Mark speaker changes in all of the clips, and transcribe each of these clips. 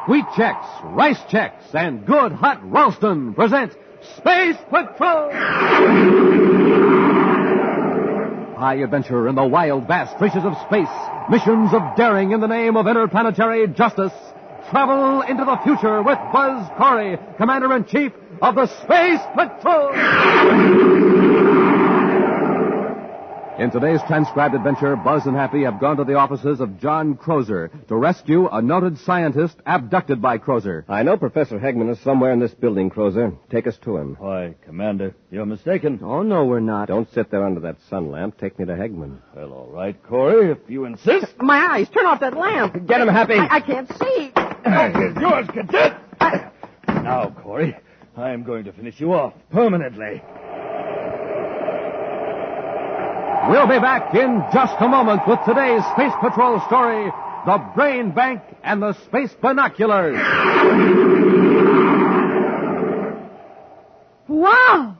Speaker 1: Wheat Chex, Rice Chex, and Good Hot Ralston present Space Patrol! High adventure in the wild, vast reaches of space. Missions of daring in the name of interplanetary justice. Travel into the future with Buzz Corry, Commander-in-Chief of the Space Patrol! In today's transcribed adventure, Buzz and Happy have gone to the offices of John Krozer to rescue a noted scientist abducted by Krozer.
Speaker 2: I know Professor Hegman is somewhere in this building, Krozer. Take us to him.
Speaker 3: Why, Commander, you're mistaken.
Speaker 2: Oh, no, we're not. Don't sit there under that sun lamp. Take me to Hegman.
Speaker 3: Well, all right, Corry, if you insist.
Speaker 4: My eyes, turn off that lamp.
Speaker 2: Get him, Happy.
Speaker 4: I can't see.
Speaker 3: Here's yours, Cadet. Now, Corry, I am going to finish you off permanently.
Speaker 1: We'll be back in just a moment with today's Space Patrol story, The Brain Bank and the Space Binoculars.
Speaker 5: Wow!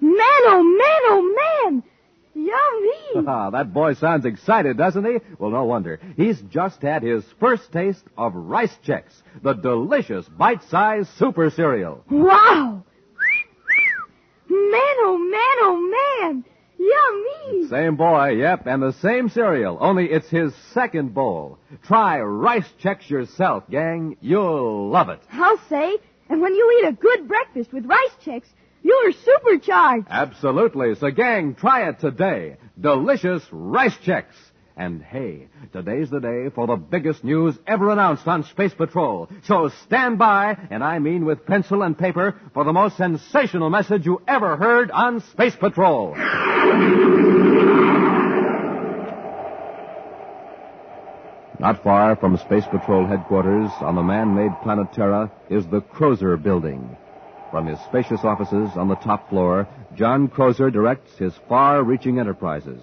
Speaker 5: Man, oh man, oh man! Yummy!
Speaker 1: That boy sounds excited, doesn't he? Well, no wonder. He's just had his first taste of Rice Chex, the delicious bite-sized super cereal.
Speaker 5: Wow! Man, oh man, oh man! Yummy!
Speaker 1: Same boy, yep, and the same cereal, only it's his second bowl. Try Rice Chex yourself, gang. You'll love it.
Speaker 5: I'll say, and when you eat a good breakfast with Rice Chex, you're supercharged.
Speaker 1: Absolutely. So, gang, try it today. Delicious Rice Chex. And, hey, today's the day for the biggest news ever announced on Space Patrol. So stand by, and I mean with pencil and paper, for the most sensational message you ever heard on Space Patrol. Not far from Space Patrol headquarters on the man-made planet Terra is the Krozer building. From his spacious offices on the top floor, John Krozer directs his far-reaching enterprises.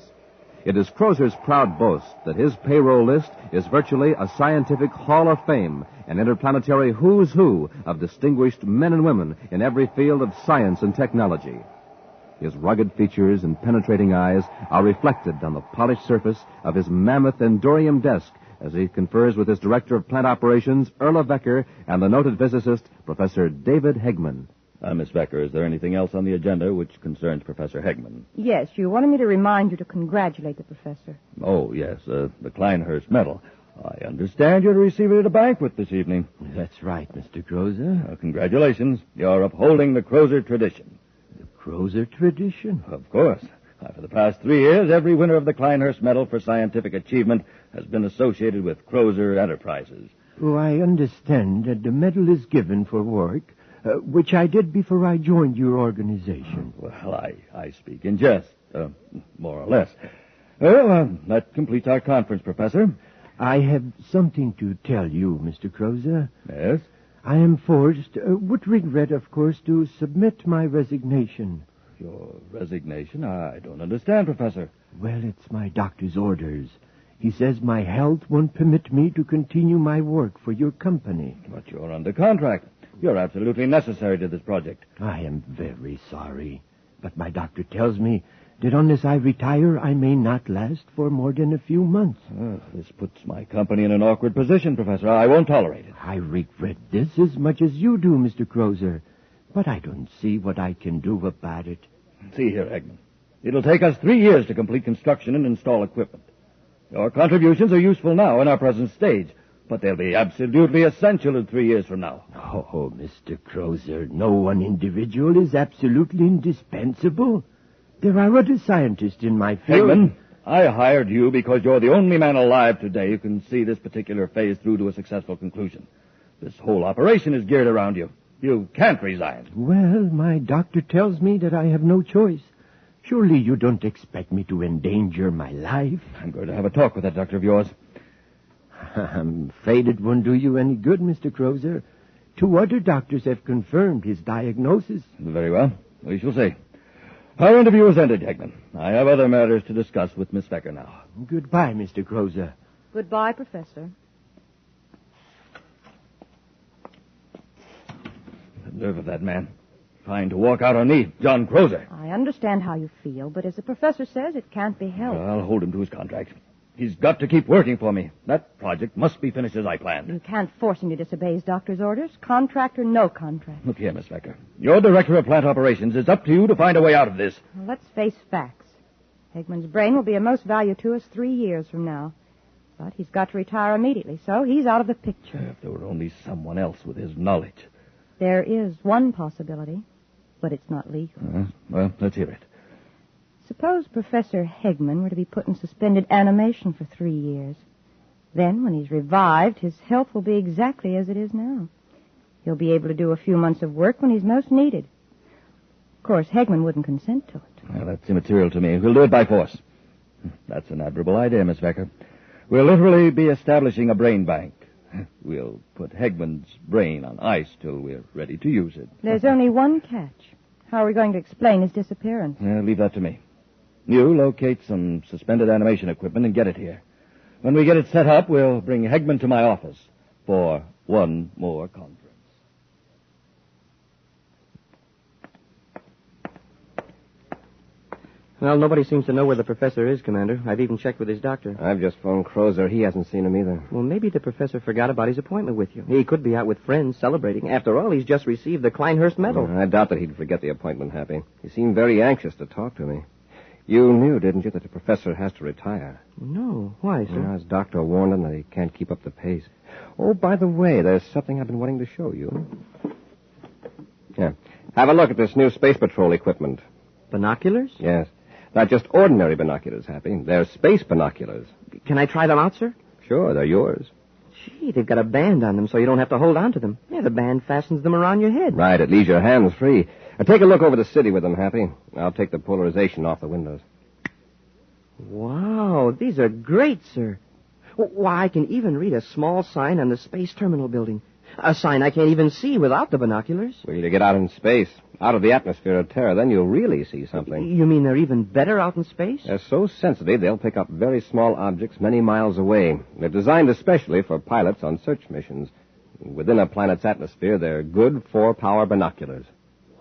Speaker 1: It is Krozer's proud boast that his payroll list is virtually a scientific hall of fame, an interplanetary who's who of distinguished men and women in every field of science and technology. His rugged features and penetrating eyes are reflected on the polished surface of his mammoth Endorium desk as he confers with his director of plant operations, Erla Becker, and the noted physicist, Professor David Hegman.
Speaker 3: Miss Becker, is there anything else on the agenda which concerns Professor Hegman?
Speaker 6: Yes, you wanted me to remind you to congratulate the professor.
Speaker 3: Oh, yes, the Kleinhurst medal. I understand you're to receive it at a banquet this evening.
Speaker 7: That's right, Mr. Krozer.
Speaker 3: Congratulations. You're upholding the Krozer tradition.
Speaker 7: The Krozer tradition?
Speaker 3: Of course. For the past 3 years, every winner of the Kleinhurst Medal for Scientific Achievement has been associated with Krozer Enterprises.
Speaker 7: Oh, I understand that the medal is given for work, which I did before I joined your organization.
Speaker 3: Well, I speak in jest, more or less. Well, that completes our conference, Professor.
Speaker 7: I have something to tell you, Mr. Krozer.
Speaker 3: Yes?
Speaker 7: I am forced, with regret, of course, to submit my resignation.
Speaker 3: Your resignation? I don't understand, Professor.
Speaker 7: Well, it's my doctor's orders. He says my health won't permit me to continue my work for your company.
Speaker 3: But you're under contract. You're absolutely necessary to this project.
Speaker 7: I am very sorry, but my doctor tells me that unless I retire, I may not last for more than a few months.
Speaker 3: This puts my company in an awkward position, Professor. I won't tolerate it.
Speaker 7: I regret this as much as you do, Mr. Krozer, but I don't see what I can do about it.
Speaker 3: See here, Hegman. It'll take us 3 years to complete construction and install equipment. Your contributions are useful now in our present stage, but they'll be absolutely essential in 3 years from now.
Speaker 7: Oh, Mr. Krozer, no one individual is absolutely indispensable. There are other scientists in my field.
Speaker 3: Hegman, I hired you because you're the only man alive today who can see this particular phase through to a successful conclusion. This whole operation is geared around you. You can't resign.
Speaker 7: Well, my doctor tells me that I have no choice. Surely you don't expect me to endanger my life?
Speaker 3: I'm going to have a talk with that doctor of yours.
Speaker 7: I'm afraid it won't do you any good, Mr. Krozer. 2 other doctors have confirmed his diagnosis.
Speaker 3: Very well. We shall see. Our interview is ended, Hegman. I have other matters to discuss with Miss Becker now.
Speaker 7: Goodbye, Mr. Krozer.
Speaker 6: Goodbye, Professor.
Speaker 3: The nerve of that man. Trying to walk out on me, John Krozer.
Speaker 6: I understand how you feel, but as the professor says, it can't be helped.
Speaker 3: I'll hold him to his contract. He's got to keep working for me. That project must be finished as I planned.
Speaker 6: You can't force him to disobey his doctor's orders, contract or no contract.
Speaker 3: Look here, Miss Becker. You're director of plant operations. It's up to you to find a way out of this.
Speaker 6: Well, let's face facts. Hegman's brain will be of most value to us 3 years from now. But he's got to retire immediately, so he's out of the picture.
Speaker 3: If there were only someone else with his knowledge.
Speaker 6: There is one possibility, but it's not legal.
Speaker 3: Well, let's hear it.
Speaker 6: Suppose Professor Hegman were to be put in suspended animation for 3 years. Then, when he's revived, his health will be exactly as it is now. He'll be able to do a few months of work when he's most needed. Of course, Hegman wouldn't consent to it.
Speaker 3: Well, that's immaterial to me. We'll do it by force. That's an admirable idea, Miss Becker. We'll literally be establishing a brain bank. We'll put Hegman's brain on ice till we're ready to use it.
Speaker 6: There's only one catch. How are we going to explain his disappearance?
Speaker 3: Leave that to me. You locate some suspended animation equipment and get it here. When we get it set up, we'll bring Hegman to my office for one more conference.
Speaker 2: Well, nobody seems to know where the professor is, Commander. I've even checked with his doctor. I've just phoned Krozer. He hasn't seen him either. Well, maybe the professor forgot about his appointment with you. He could be out with friends celebrating. After all, he's just received the Kleinhurst Medal. I doubt that he'd forget the appointment, Happy. He seemed very anxious to talk to me. You knew, didn't you, that the professor has to retire? No. Why, sir? His doctor warned him that he can't keep up the pace. Oh, by the way, there's something I've been wanting to show you. Here. Have a look at this new Space Patrol equipment. Binoculars? Yes. Not just ordinary binoculars, Happy. They're space binoculars. Can I try them out, sir? Sure, they're yours. Gee, they've got a band on them so you don't have to hold on to them. Yeah, the band fastens them around your head. Right, it leaves your hands free. Now, take a look over the city with them, Happy. I'll take the polarization off the windows. Wow, these are great, sir. Why, I can even read a small sign on the space terminal building. A sign I can't even see without the binoculars. Well, you get out in space, out of the atmosphere of Terra, then you'll really see something. You mean they're even better out in space? They're so sensitive, they'll pick up very small objects many miles away. They're designed especially for pilots on search missions. Within a planet's atmosphere, they're good 4-power binoculars.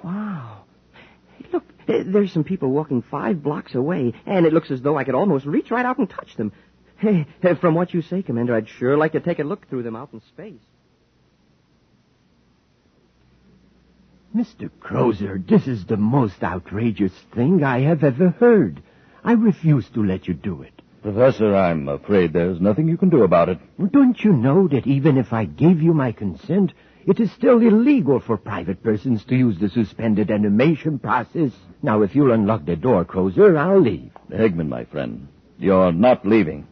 Speaker 2: Wow. Hey, look, there's some people walking 5 blocks away, and it looks as though I could almost reach right out and touch them. Hey, from what you say, Commander, I'd sure like to take a look through them out in space.
Speaker 7: Mr. Krozer, this is the most outrageous thing I have ever heard. I refuse to let you do it.
Speaker 3: Professor, I'm afraid there's nothing you can do about it.
Speaker 7: Don't you know that even if I gave you my consent, it is still illegal for private persons to use the suspended animation process? Now, if you'll unlock the door, Krozer, I'll leave.
Speaker 3: Hegman, my friend, you're not leaving.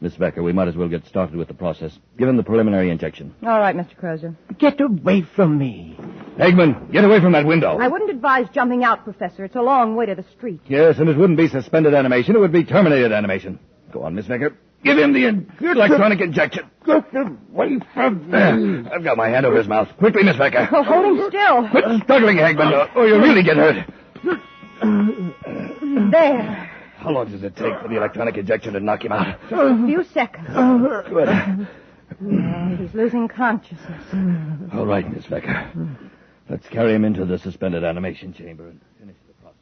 Speaker 3: Miss Becker, we might as well get started with the process. Give him the preliminary injection.
Speaker 6: All right, Mr. Krozer.
Speaker 7: Get away from me.
Speaker 3: Hegman, get away from that window.
Speaker 6: I wouldn't advise jumping out, Professor. It's a long way to the street.
Speaker 3: Yes, and it wouldn't be suspended animation. It would be terminated animation. Go on, Miss Becker. Give him the electronic injection.
Speaker 7: Get away from me.
Speaker 3: I've got my hand over his mouth. Quickly, Miss Becker.
Speaker 6: Oh, hold him still.
Speaker 3: Quit struggling, Hegman, or you'll really get hurt.
Speaker 6: There.
Speaker 3: How long does it take for the electronic injection to knock him out?
Speaker 6: Just a few seconds.
Speaker 3: Good.
Speaker 6: Yeah, he's losing consciousness.
Speaker 3: All right, Miss Becker. Let's carry him into the suspended animation chamber and finish the process.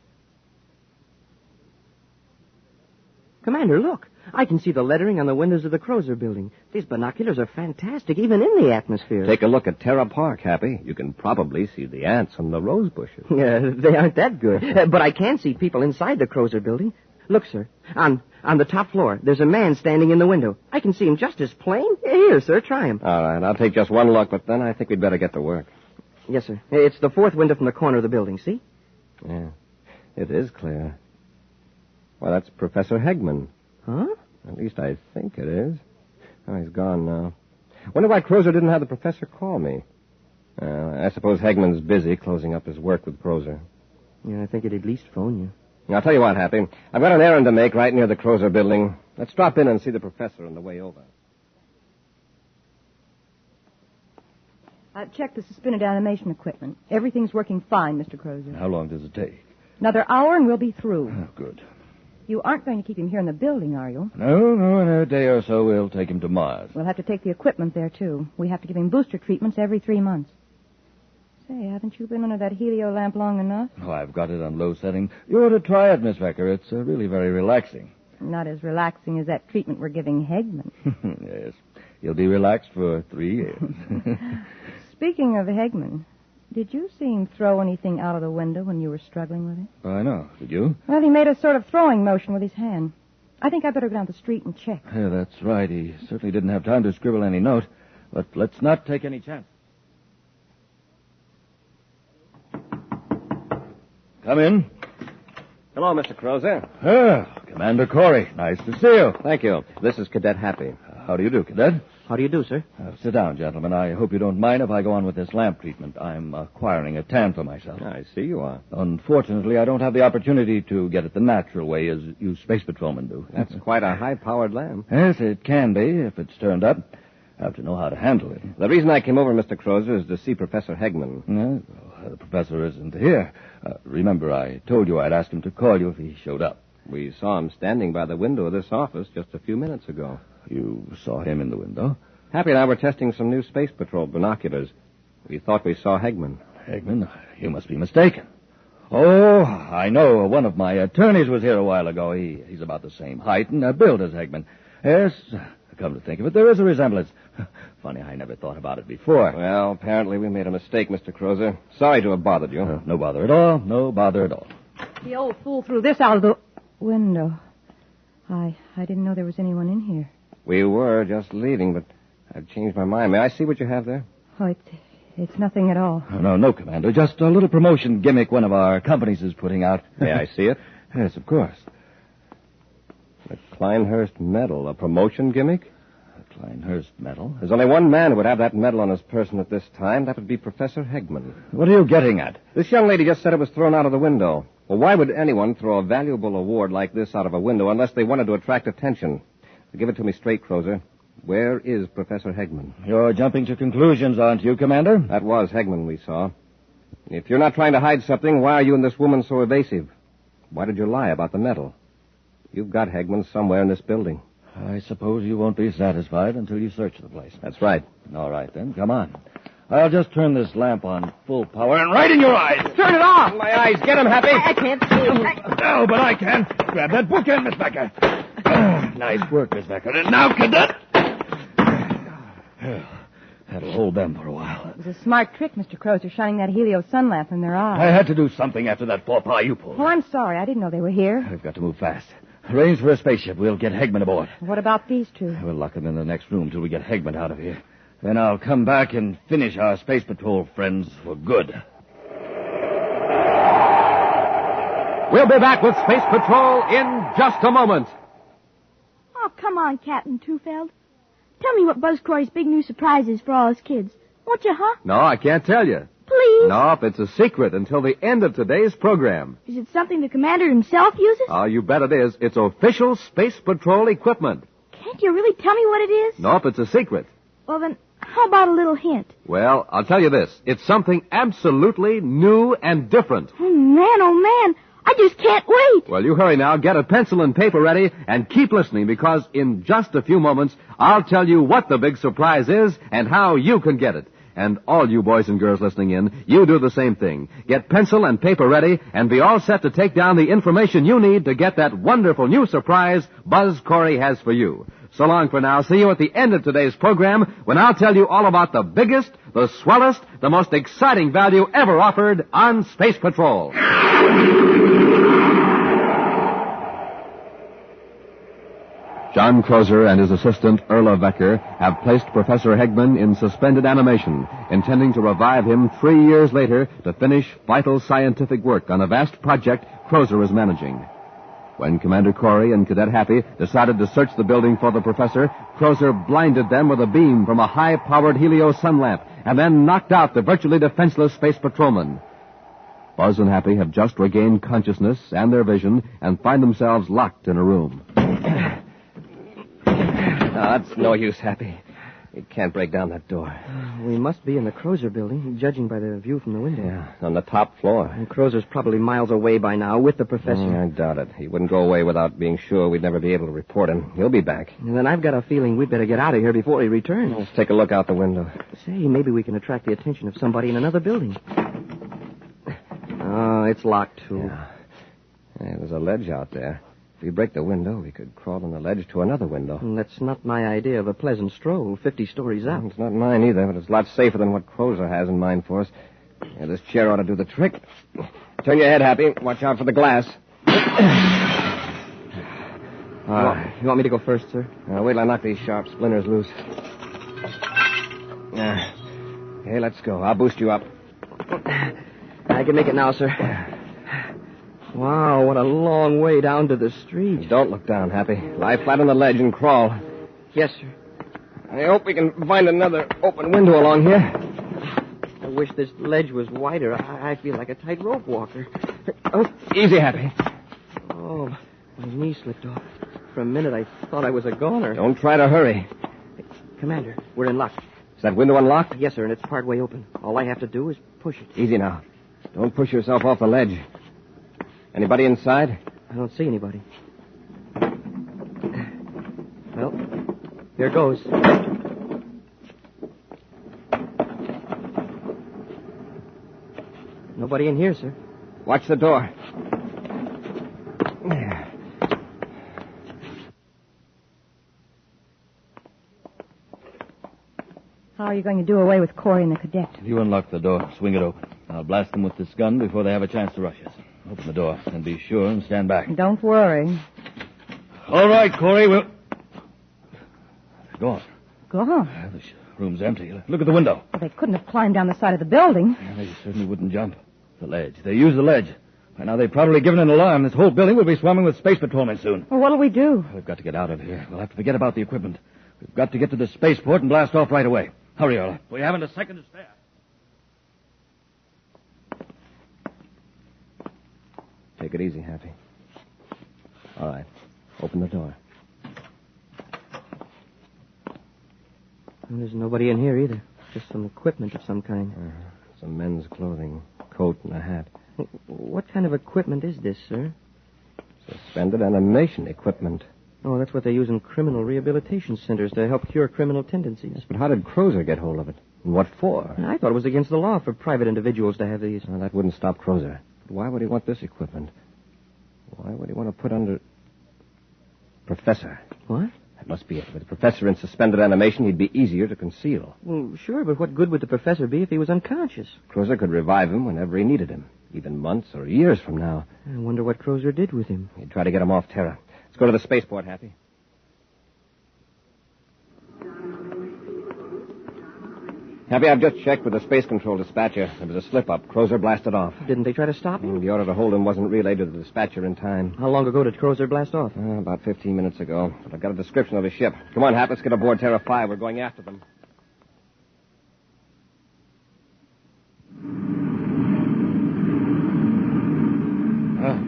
Speaker 2: Commander, look. I can see the lettering on the windows of the Krozer building. These binoculars are fantastic, even in the atmosphere. Take a look at Terra Park, Happy. You can probably see the ants on the rose bushes. Yeah, they aren't that good. But I can see people inside the Krozer building. Look, sir. On the top floor, there's a man standing in the window. I can see him just as plain. Here, sir, try him. All right, I'll take just one look, but then I think we'd better get to work. Yes, sir. It's the 4th window from the corner of the building, see? Yeah, it is clear. Well, that's Professor Hegman. Huh? At least I think it is. Oh, he's gone now. Wonder why Krozer didn't have the professor call me. I suppose Hegman's busy closing up his work with Krozer. Yeah, I think he'd at least phone you. I'll tell you what, Happy. I've got an errand to make right near the Krozer building. Let's drop in and see the professor on the way over.
Speaker 6: I've checked the suspended animation equipment. Everything's working fine, Mr. Krozer.
Speaker 3: How long does it take?
Speaker 6: Another hour and we'll be through.
Speaker 3: Oh, good.
Speaker 6: You aren't going to keep him here in the building, are you?
Speaker 3: No, in a day or so we'll take him to Mars.
Speaker 6: We'll have to take the equipment there, too. We have to give him booster treatments every 3 months. Say, haven't you been under that helio lamp long enough?
Speaker 3: Oh, I've got it on low setting. You ought to try it, Miss Becker. It's really very relaxing.
Speaker 6: Not as relaxing as that treatment we're giving Hegman.
Speaker 3: Yes. He'll be relaxed for 3 years.
Speaker 6: Speaking of Hegman, did you see him throw anything out of the window when you were struggling with it?
Speaker 3: I know. Did you?
Speaker 6: Well, he made a sort of throwing motion with his hand. I think I'd better go down the street and check.
Speaker 3: Yeah, that's right. He certainly didn't have time to scribble any note. But let's not take any chance. Come in.
Speaker 2: Hello, Mr. Krozer.
Speaker 3: Commander Corry. Nice to see you.
Speaker 2: Thank you. This is Cadet Happy.
Speaker 3: How do you do, Cadet?
Speaker 2: How do you do, sir?
Speaker 3: Sit down, gentlemen. I hope you don't mind if I go on with this lamp treatment. I'm acquiring a tan for myself.
Speaker 2: I see you are.
Speaker 3: Unfortunately, I don't have the opportunity to get it the natural way as you space patrolmen do.
Speaker 2: That's quite a high-powered lamp.
Speaker 3: Yes, it can be if it's turned up. Have to know how to handle it.
Speaker 2: The reason I came over, Mr. Krozer, is to see Professor Hegman.
Speaker 3: Well, the professor isn't here. Remember, I told you I'd ask him to call you if he showed up.
Speaker 2: We saw him standing by the window of this office just a few minutes ago.
Speaker 3: You saw him in the window?
Speaker 2: Happy and I were testing some new Space Patrol binoculars. We thought we saw Hegman.
Speaker 3: Hegman? You must be mistaken. Oh, I know. One of my attorneys was here a while ago. He's about the same height and build as Hegman. Yes, come to think of it, there is a resemblance. Funny, I never thought about it before.
Speaker 2: Well, apparently we made a mistake, Mr. Krozer. Sorry to have bothered you.
Speaker 3: No bother at all. No bother at all.
Speaker 6: The old fool threw this out of the window. I didn't know there was anyone in here.
Speaker 2: We were just leaving, but I've changed my mind. May I see what you have there?
Speaker 6: Oh, it's nothing at all.
Speaker 3: No, Commander. Just a little promotion gimmick one of our companies is putting out.
Speaker 2: May I see it?
Speaker 3: Yes, of course.
Speaker 2: The Kleinhurst medal, a promotion gimmick?
Speaker 3: A Kleinhurst medal?
Speaker 2: There's only one man who would have that medal on his person at this time. That would be Professor Hegman.
Speaker 3: What are you getting at?
Speaker 2: This young lady just said it was thrown out of the window. Well, why would anyone throw a valuable award like this out of a window unless they wanted to attract attention? Give it to me straight, Krozer. Where is Professor Hegman?
Speaker 3: You're jumping to conclusions, aren't you, Commander?
Speaker 2: That was Hegman we saw. If you're not trying to hide something, why are you and this woman so evasive? Why did you lie about the medal? You've got Hegman somewhere in this building.
Speaker 3: I suppose you won't be satisfied until you search the place.
Speaker 2: That's right.
Speaker 3: All right, then. Come on. I'll just turn this lamp on full power and right in your eyes.
Speaker 4: Turn it off.
Speaker 2: My eyes. Get him, Happy.
Speaker 4: I can't see.
Speaker 3: No, but I can. Grab that bookend, Miss Becker. Nice work, Miss Becker. And now, Cadet. That'll hold them for a while.
Speaker 6: It was a smart trick, Mr. Krozer, shining that helio sun lamp in their eyes.
Speaker 3: I had to do something after that faux pas you pulled.
Speaker 6: Well, I'm sorry. I didn't know they were here.
Speaker 3: I've got to move fast. Arrange for a spaceship. We'll get Hegman aboard.
Speaker 6: What about these two?
Speaker 3: We'll lock him in the next room till we get Hegman out of here. Then I'll come back and finish our Space Patrol friends for good.
Speaker 1: We'll be back with Space Patrol in just a moment.
Speaker 5: Oh, come on, Captain Tufeld. Tell me what Buzz Corry's big new surprise is for all his kids. Won't you, huh?
Speaker 1: No, I can't tell you.
Speaker 5: Please?
Speaker 1: No, it's a secret until the end of today's program.
Speaker 5: Is it something the commander himself uses?
Speaker 1: Oh, you bet it is. It's official Space Patrol equipment.
Speaker 5: Can't you really tell me what it is?
Speaker 1: Nope, it's a secret.
Speaker 5: Well, then, how about a little hint?
Speaker 1: Well, I'll tell you this. It's something absolutely new and different.
Speaker 5: Oh, man, I just can't wait.
Speaker 1: Well, you hurry now, get a pencil and paper ready, and keep listening, because in just a few moments, I'll tell you what the big surprise is and how you can get it. And all you boys and girls listening in, you do the same thing. Get pencil and paper ready, and be all set to take down the information you need to get that wonderful new surprise Buzz Corry has for you. So long for now. See you at the end of today's program, when I'll tell you all about the biggest, the swellest, the most exciting value ever offered on Space Patrol. John Krozer and his assistant, Erla Vecker, have placed Professor Hegman in suspended animation, intending to revive him 3 years later to finish vital scientific work on a vast project Krozer is managing. When Commander Corry and Cadet Happy decided to search the building for the professor, Krozer blinded them with a beam from a high-powered helio sun lamp and then knocked out the virtually defenseless space patrolman. Buzz and Happy have just regained consciousness and their vision and find themselves locked in a room.
Speaker 2: It's no use, Happy. You can't break down that door.
Speaker 4: We must be in the Krozer building, judging by the view from the window.
Speaker 2: Yeah, on the top floor.
Speaker 4: And Crozer's probably miles away by now with the professor.
Speaker 2: I doubt it. He wouldn't go away without being sure we'd never be able to report him. He'll be back.
Speaker 4: And then I've got a feeling we'd better get out of here before he returns.
Speaker 2: Let's take a look out the window.
Speaker 4: Say, maybe we can attract the attention of somebody in another building. Oh, it's locked, too.
Speaker 2: Yeah, there's a ledge out there. If we break the window, we could crawl on the ledge to another window.
Speaker 4: That's not my idea of a pleasant stroll, 50 stories up.
Speaker 2: It's not mine either, but it's a lot safer than what Krozer has in mind for us. Yeah, this chair ought to do the trick. Turn your head, Happy. Watch out for the glass.
Speaker 4: You want me to go first, sir?
Speaker 2: Wait till I knock these sharp splinters loose. Okay, let's go. I'll boost you up.
Speaker 4: I can make it now, sir. Wow, what a long way down to the street.
Speaker 2: Don't look down, Happy. Lie flat on the ledge and crawl.
Speaker 4: Yes, sir.
Speaker 2: I hope we can find another open window along here.
Speaker 4: I wish this ledge was wider. I feel like a tightrope walker.
Speaker 2: Oh, easy, Happy.
Speaker 4: Oh, my knee slipped off. For a minute, I thought I was a goner.
Speaker 2: Don't try to hurry.
Speaker 4: Commander, we're in luck.
Speaker 2: Is that window unlocked?
Speaker 4: Yes, sir, and it's partway open. All I have to do is push it.
Speaker 2: Easy now. Don't push yourself off the ledge. Anybody inside?
Speaker 4: I don't see anybody. Well, here goes. Nobody in here, sir.
Speaker 2: Watch the door.
Speaker 6: How are you going to do away with Corry and the cadet?
Speaker 3: You unlock the door. Swing it open. I'll blast them with this gun before they have a chance to rush us. Open the door and be sure and stand back.
Speaker 6: Don't worry.
Speaker 3: All right, Corry. We'll... They're gone.
Speaker 6: Gone?
Speaker 3: This room's empty. Look at the window.
Speaker 6: Well, they couldn't have climbed down the side of the building.
Speaker 3: They certainly wouldn't jump. The ledge. They used the ledge. By now they've probably given an alarm. This whole building will be swarming with space patrolmen soon.
Speaker 6: Well, what'll we do?
Speaker 3: We've got to get out of here. We'll have to forget about the equipment. We've got to get to the spaceport and blast off right away. Hurry, Earl. We haven't a second to spare.
Speaker 2: Take it easy, Happy. All right. Open the door.
Speaker 4: Well, there's nobody in here either. Just some equipment of some kind.
Speaker 2: Some men's clothing, coat and a hat.
Speaker 4: What kind of equipment is this, sir?
Speaker 2: Suspended animation equipment.
Speaker 4: Oh, that's what they use in criminal rehabilitation centers to help cure criminal tendencies.
Speaker 2: Yes, but how did Krozer get hold of it? And what for?
Speaker 4: I thought it was against the law for private individuals to have these.
Speaker 2: Well, that wouldn't stop Krozer. But why would he want this equipment? Why would he want to put under... Professor.
Speaker 4: What?
Speaker 2: That must be it. With the professor in suspended animation, he'd be easier to conceal.
Speaker 4: Well, sure, but what good would the professor be if he was unconscious?
Speaker 2: Krozer could revive him whenever he needed him, even months or years from now.
Speaker 4: I wonder what Krozer did with him.
Speaker 2: He'd try to get him off Terra. Let's go to the spaceport, Happy. Happy, I've just checked with the space control dispatcher. There was a slip-up. Krozer blasted off.
Speaker 4: Didn't they try to stop him?
Speaker 2: The order to hold him wasn't relayed to the dispatcher in time.
Speaker 4: How long ago did Krozer blast off?
Speaker 2: About 15 minutes ago. But I've got a description of his ship. Come on, Hap, let's get aboard Terra V. We're going after them.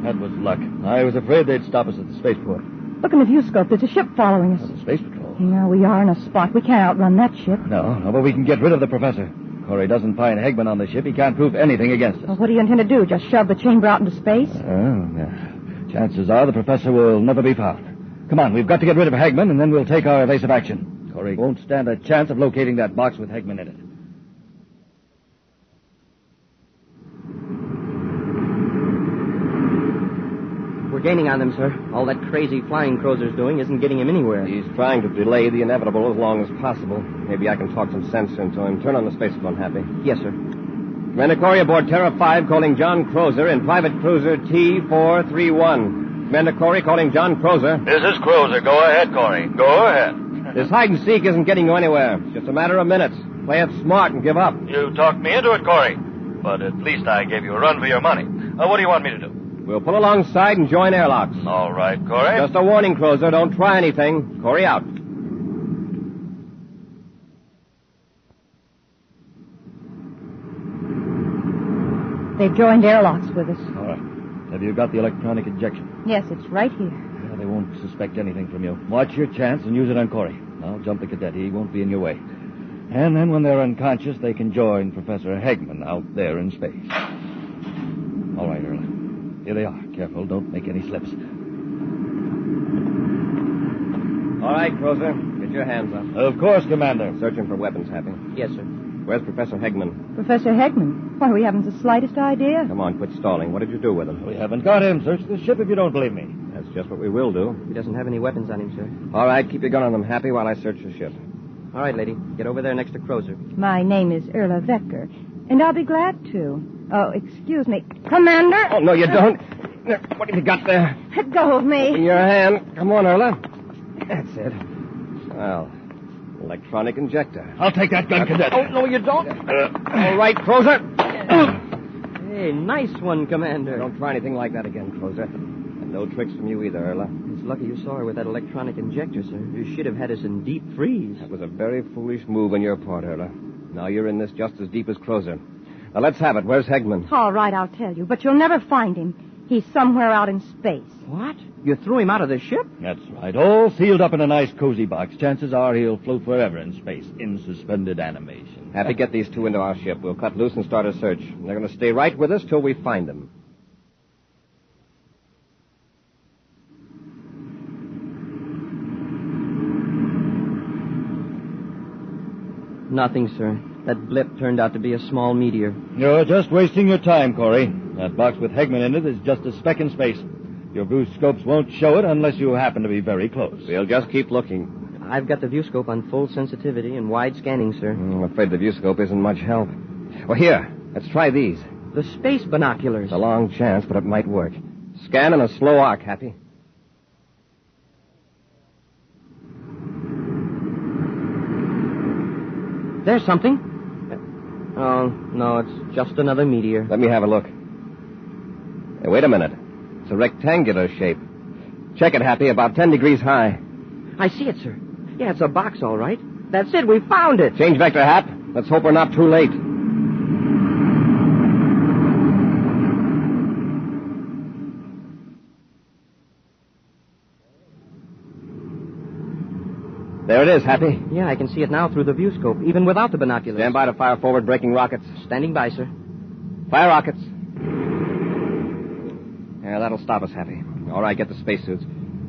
Speaker 3: That was luck. I was afraid they'd stop us at the spaceport.
Speaker 6: Look in the viewscope. There's a ship following us.
Speaker 3: The space patrol.
Speaker 6: Yeah, we are in a spot. We can't outrun that ship.
Speaker 3: No, but we can get rid of the professor. Corry doesn't find Hegman on the ship. He can't prove anything against us.
Speaker 6: Well, what do you intend to do? Just shove the chamber out into space?
Speaker 3: Chances are the professor will never be found. Come on, we've got to get rid of Hegman, and then we'll take our evasive action. Corry won't stand a chance of locating that box with Hegman in it.
Speaker 4: We're gaining on them, sir. All that crazy flying Krozer's doing isn't getting him anywhere.
Speaker 2: He's trying to delay the inevitable as long as possible. Maybe I can talk some sense into him. Turn on the spacephone, Happy.
Speaker 4: Yes, sir.
Speaker 2: Commander Corry aboard Terra V calling John Krozer in private cruiser T431. Commander Corry calling John Krozer.
Speaker 8: This is Krozer. Go ahead, Corry. Go ahead.
Speaker 2: This hide-and-seek isn't getting you anywhere. It's just a matter of minutes. Play it smart and give up.
Speaker 8: You talked me into it, Corry. But at least I gave you a run for your money. What do you want me to do?
Speaker 2: We'll pull alongside and join airlocks.
Speaker 8: All right, Corry.
Speaker 2: Just a warning, Krozer. Don't try anything. Corry out.
Speaker 6: They've joined airlocks with us.
Speaker 3: All right. Have you got the electronic injection?
Speaker 6: Yes, it's right here.
Speaker 3: Yeah, they won't suspect anything from you. Watch your chance and use it on Corry. I'll jump the cadet. He won't be in your way. And then when they're unconscious, they can join Professor Hegman out there in space. All right, Earl. Here they are. Careful, don't make any slips.
Speaker 2: All right, Krozer. Get your hands up.
Speaker 3: Of course, Commander.
Speaker 2: Searching for weapons, Happy.
Speaker 4: Yes, sir.
Speaker 2: Where's Professor Hegman?
Speaker 6: Professor Hegman? Why, we haven't the slightest idea.
Speaker 2: Come on, quit stalling. What did you do with him?
Speaker 3: We haven't got him. Search the ship if you don't believe me.
Speaker 2: That's just what we will do.
Speaker 4: He doesn't have any weapons on him, sir.
Speaker 2: All right, keep your gun on them, Happy, while I search the ship.
Speaker 4: All right, lady. Get over there next to Krozer.
Speaker 6: My name is Erla Vecker, and I'll be glad to. Oh, excuse me. Commander?
Speaker 2: Oh, no, you don't. What have you got there?
Speaker 6: Let go of me.
Speaker 2: In your hand. Come on, Erla. That's it. Well, electronic injector.
Speaker 3: I'll take that gun, Cadet.
Speaker 2: Oh, no, you don't. All right, Krozer.
Speaker 4: Hey, nice one, Commander.
Speaker 2: Don't try anything like that again, Krozer. And no tricks from you either, Erla.
Speaker 4: It's lucky you saw her with that electronic injector, sir. You should have had us in deep freeze.
Speaker 2: That was a very foolish move on your part, Erla. Now you're in this just as deep as Krozer. Now, let's have it. Where's Hegman?
Speaker 6: All right, I'll tell you, but you'll never find him. He's somewhere out in space.
Speaker 4: What? You threw him out of the ship?
Speaker 3: That's right. All sealed up in a nice cozy box. Chances are he'll float forever in space, in suspended animation.
Speaker 2: Happy, get these two into our ship. We'll cut loose and start a search. They're going to stay right with us till we find them.
Speaker 4: Nothing, sir. That blip turned out to be a small meteor.
Speaker 3: You're just wasting your time, Corry. That box with Hegman in it is just a speck in space. Your blue scopes won't show it unless you happen to be very close.
Speaker 2: We'll just keep looking.
Speaker 4: I've got the viewscope on full sensitivity and wide scanning, sir.
Speaker 2: I'm afraid the viewscope isn't much help. Well, here, let's try these.
Speaker 4: The space binoculars.
Speaker 2: It's a long chance, but it might work. Scan in a slow arc, Happy.
Speaker 4: There's something. Oh, no, it's just another meteor.
Speaker 2: Let me have a look. Hey, wait a minute. It's a rectangular shape. Check it, Happy, about 10 degrees high.
Speaker 4: I see it, sir. Yeah, it's a box, all right. That's it, we found it.
Speaker 2: Change vector, Hap. Let's hope we're not too late. There it is, Happy.
Speaker 4: Yeah, I can see it now through the viewscope, even without the binoculars.
Speaker 2: Stand by to fire forward braking rockets.
Speaker 4: Standing by, sir.
Speaker 2: Fire rockets. Yeah, that'll stop us, Happy. All right, get the spacesuits.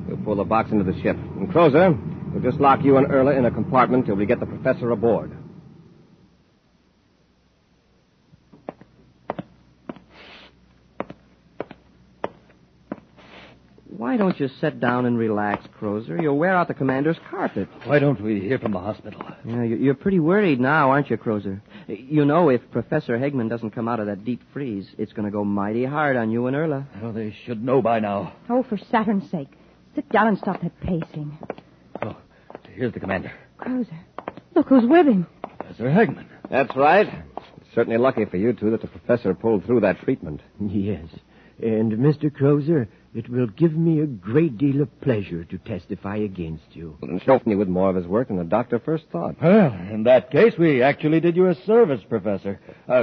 Speaker 2: We'll pull the box into the ship. And Krozer, we'll just lock you and Erla in a compartment till we get the professor aboard.
Speaker 4: Why don't you sit down and relax, Krozer? You'll wear out the commander's carpet.
Speaker 3: Why don't we hear from the hospital?
Speaker 4: Yeah, you're pretty worried now, aren't you, Krozer? You know, if Professor Hegman doesn't come out of that deep freeze, it's going to go mighty hard on you and Erla.
Speaker 3: Well, they should know by now.
Speaker 6: Oh, for Saturn's sake. Sit down and stop that pacing.
Speaker 3: Oh, here's the commander.
Speaker 6: Krozer. Look who's with him.
Speaker 3: Professor Hegman.
Speaker 2: That's right. It's certainly lucky for you two that the professor pulled through that treatment.
Speaker 7: Yes. And, Mr. Krozer, it will give me a great deal of pleasure to testify against you.
Speaker 2: And Schofney with more of his work than the doctor first thought.
Speaker 3: Well, in that case, we actually did you a service, Professor.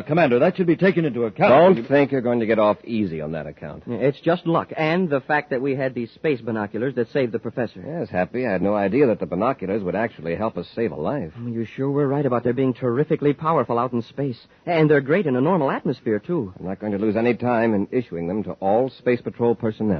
Speaker 3: Commander, that should be taken into account.
Speaker 2: Don't think you're going to get off easy on that account.
Speaker 4: Yeah, it's just luck, and the fact that we had these space binoculars that saved the professor.
Speaker 2: Yes, Happy. I had no idea that the binoculars would actually help us save a life.
Speaker 4: You sure were right about their being terrifically powerful out in space. And they're great in a normal atmosphere, too.
Speaker 2: I'm not going to lose any time in issuing them to all Space Patrol personnel.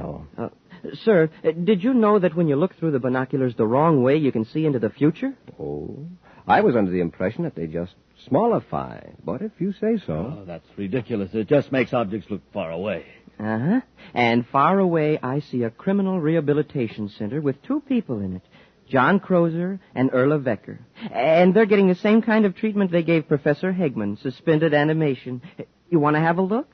Speaker 4: Sir, did you know that when you look through the binoculars the wrong way, you can see into the future?
Speaker 2: Oh, I was under the impression that they just smallify. But if you say so.
Speaker 3: Oh, that's ridiculous. It just makes objects look far away.
Speaker 4: Uh-huh. And far away, I see a criminal rehabilitation center with two people in it. John Krozer and Erla Vecker. And they're getting the same kind of treatment they gave Professor Hegman, suspended animation. You want to have a look?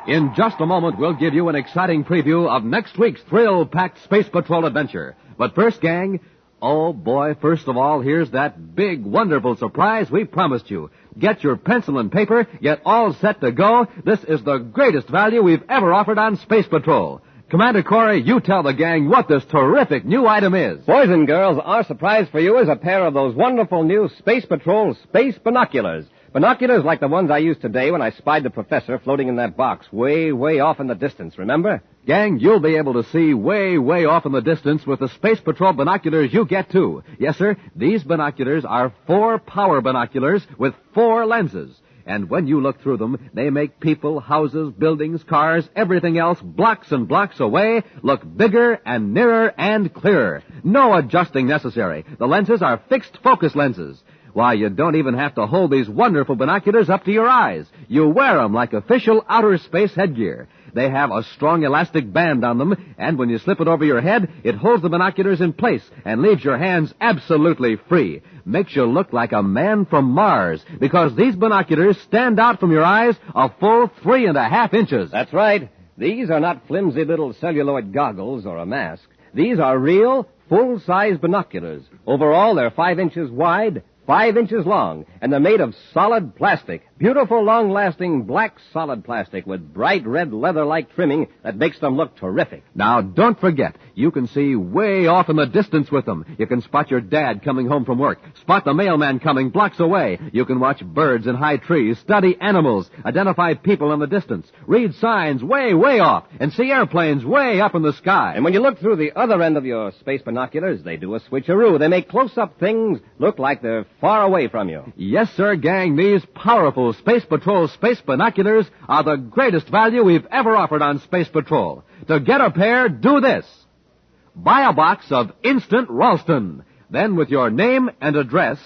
Speaker 1: In just a moment, we'll give you an exciting preview of next week's thrill-packed Space Patrol adventure. But first, gang, oh boy, first of all, here's that big, wonderful surprise we promised you. Get your pencil and paper, get all set to go. This is the greatest value we've ever offered on Space Patrol. Commander Corry, you tell the gang what this terrific new item is.
Speaker 2: Boys and girls, our surprise for you is a pair of those wonderful new Space Patrol space binoculars. Binoculars like the ones I used today when I spied the professor floating in that box way, way off in the distance, remember?
Speaker 1: Gang, you'll be able to see way, way off in the distance with the Space Patrol binoculars you get, too. Yes, sir, these binoculars are 4 power binoculars with 4 lenses. And when you look through them, they make people, houses, buildings, cars, everything else blocks and blocks away look bigger and nearer and clearer. No adjusting necessary. The lenses are fixed focus lenses. Why, you don't even have to hold these wonderful binoculars up to your eyes. You wear them like official outer space headgear. They have a strong elastic band on them, and when you slip it over your head, it holds the binoculars in place and leaves your hands absolutely free. Makes you look like a man from Mars, because these binoculars stand out from your eyes a full 3.5 inches.
Speaker 2: That's right. These are not flimsy little celluloid goggles or a mask. These are real, full-size binoculars. Overall, they're 5 inches wide, 5 inches long, and they're made of solid plastic. Beautiful, long-lasting black solid plastic with bright red leather-like trimming that makes them look terrific.
Speaker 1: Now, don't forget, you can see way off in the distance with them. You can spot your dad coming home from work, spot the mailman coming blocks away. You can watch birds in high trees, study animals, identify people in the distance, read signs way, way off, and see airplanes way up in the sky.
Speaker 2: And when you look through the other end of your space binoculars, they do a switcheroo. They make close-up things look like they're far away from you.
Speaker 1: Yes, sir, gang, these powerful Space Patrol space binoculars are the greatest value we've ever offered on Space Patrol. To get a pair, do this. Buy a box of Instant Ralston. Then, with your name and address,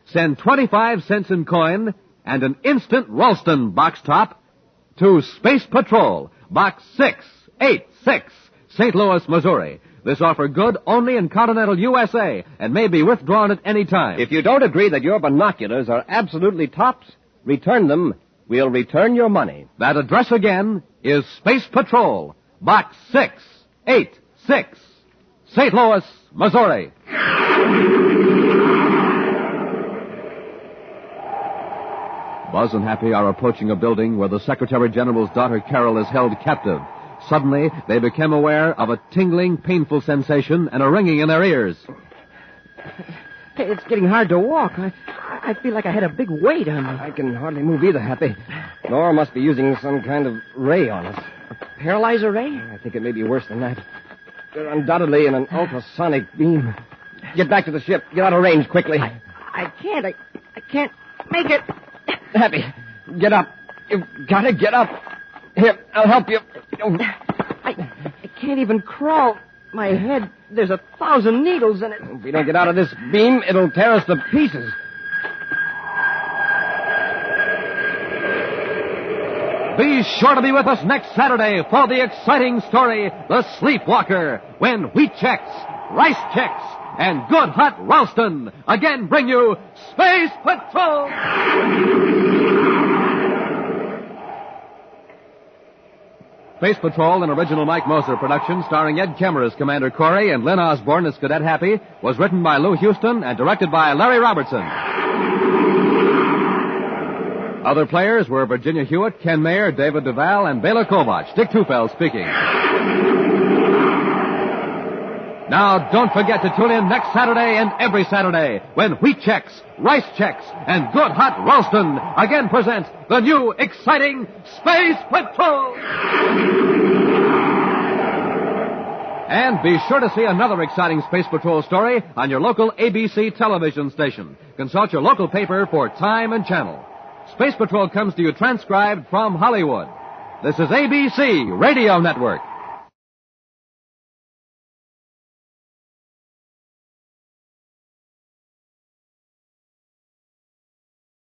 Speaker 1: send 25 cents in coin and an Instant Ralston box top to Space Patrol, Box 686, St. Louis, Missouri. This offer good only in continental USA and may be withdrawn at any time.
Speaker 2: If you don't agree that your binoculars are absolutely tops, return them. We'll return your money.
Speaker 1: That address again is Space Patrol, Box 686, St. Louis, Missouri. Buzz and Happy are approaching a building where the Secretary General's daughter Carol is held captive. Suddenly, they become aware of a tingling, painful sensation and a ringing in their ears.
Speaker 4: Hey, it's getting hard to walk. I feel like I had a big weight on me.
Speaker 2: I can hardly move either, Happy. Nora must be using some kind of ray on us.
Speaker 4: A paralyzer ray?
Speaker 2: I think it may be worse than that. They're undoubtedly in an ultrasonic beam. Get back to the ship. Get out of range quickly.
Speaker 4: I can't. I can't make it.
Speaker 2: Happy, get up. You've got to get up. Here, I'll help you.
Speaker 4: I can't even crawl. My head, there's 1,000 needles in it.
Speaker 2: If we don't get out of this beam, it'll tear us to pieces.
Speaker 1: Be sure to be with us next Saturday for the exciting story, The Sleepwalker, when wheat checks, rice checks, and good hot Ralston again bring you Space Patrol! Space Patrol, an original Mike Moser production starring Ed Kemmer as Commander Corry and Lynn Osborne as Cadet Happy, was written by Lou Houston and directed by Larry Robertson. Other players were Virginia Hewitt, Ken Mayer, David Duval, and Bela Kovach. Dick Tufeld speaking. Now, don't forget to tune in next Saturday and every Saturday when wheat checks, rice checks, and good hot Ralston again present the new exciting Space Patrol! And be sure to see another exciting Space Patrol story on your local ABC television station. Consult your local paper for time and channel. Space Patrol comes to you transcribed from Hollywood. This is ABC Radio Network.